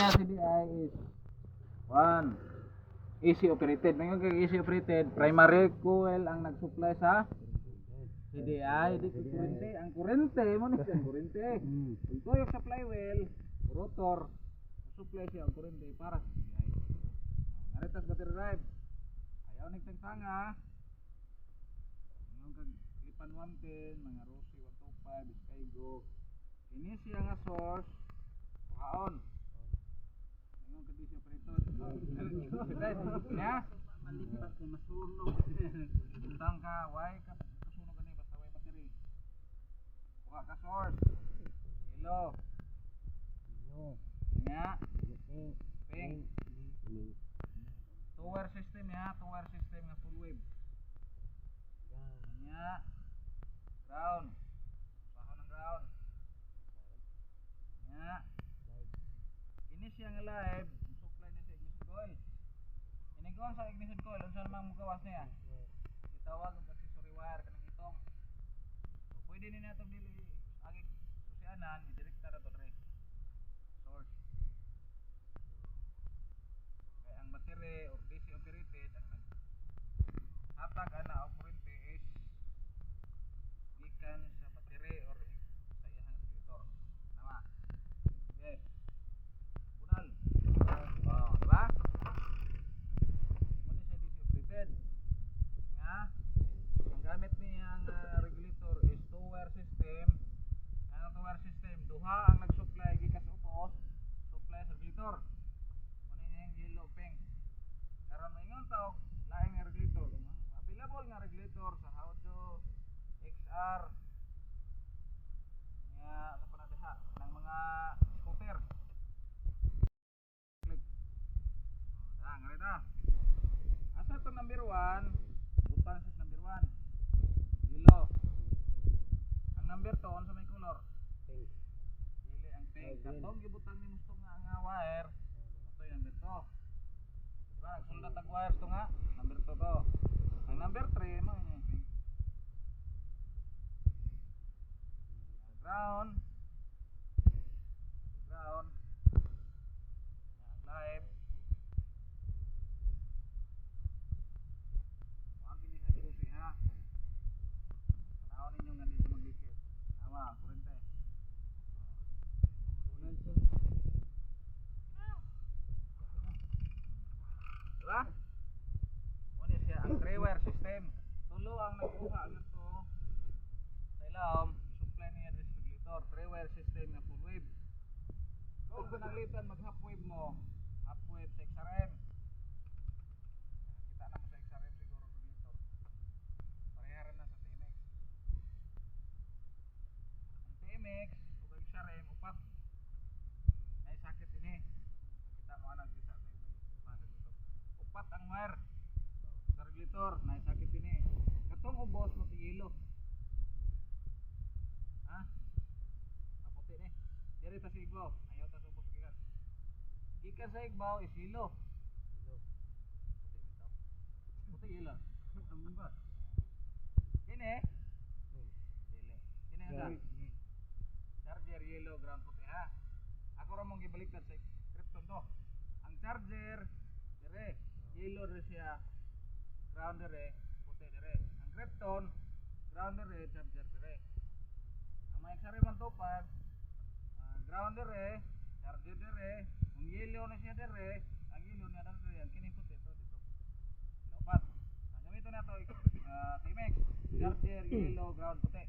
niya CDI is one easy operated. Ngayon kay easy operated, primary coil ang nag-supply sa CDI, di ko kurente. Ang kurente mo ni ang kurente. Kung tuyok sa flywheel, rotor, supply siya ang kurente para sa CDI. Naritas battery drive. Ayaw nagtangtanga. Ngayon kag Lipan 110, mga Rossi 125, Skygo. Ini siya nga source. Kuhaon. Ngayon kag easy operated. Ya. Malipat kay masunog. Butang ka, why ka sunog ani basta way battery. Kuha ka source. Yellow. Nya. Pink. Two-wire system ya, two-wire system nga full wave. Nya. Ground. Baho ng ground. Nya. Ini siya nga live, supply na sa ignition coil. Iniguan sa ignition coil, unsa namang mugawas niya? Itawag og accessory wire kanang itong. So pwede ni nato dili agi susianan, direkta na to dire. Source. Kaya ang battery or DC operated ang hatag ana og kurente is gikan sa battery or sa iyang regulator. Tama. Okay. Bunal. Oh, diba? Muna siya DC operated. Nga, ang gamit niyang regulator is two-wire system. Ang two-wire system, duha ang nag-supply gikas ubos, supply sa regulator. Muna niya yung yellow pink. Karon maingon tawag laing nga regulator. Ang available nga regulator sa Haujo XR nga sa panadiha ng mga scooter. Click. Oh, ngari ta. Asa to number 1? Butang sa number 1. Yellow. Ang number 2 unsa may color? Pink. Dili ang pink. Katong gibutang ni musto nga wire. Ito yung number 2. Diba? Nagsuldat ang wires to nga. Number 2 to. Ang number 3 mo yun yung pink. Ground. Ground. Ang live. Huwag ini sa susi ha. Tanaw ninyo nga dito maglikit. Tama, kurente. Diba? Muna siya ang 3-wire system. Tulo ang nagkuha nga to sa ilawom. Supply niya this regulator. 3-wire system na full wave. Kung panalitan mag half wave mo, half wave sa XRM. Kita na mo sa XRM siguro regulator. Pareharan na sa TMX. Ang TMX o XRM upat. May sakit ini. Kita mo anang bisa sa regulator. Upat ang wire sa regulator. May sakit ini. Katong ubos mo ti yellow. Ha? Kaputi ni. Diri ta sa igbaw. Ayaw ta sa ubos gikan. Gikan sa igbaw is yellow. Puti yellow. Ang ba? Kini? Dili. Kini ang charger yellow, ground puti ha. Ako ra mong gibaliktad sa Krypton to. Ang charger dire, yellow dire siya. Ground dire, puti dire. Ang Krypton, ground dire, charger dire. Ang mga XR 125, ground dire, charger dire. Ang yellow na siya dire, ang yellow na dire, ang kining puti to dito. Lopat. Ang gamiton nato TMX, charger yellow, ground puti.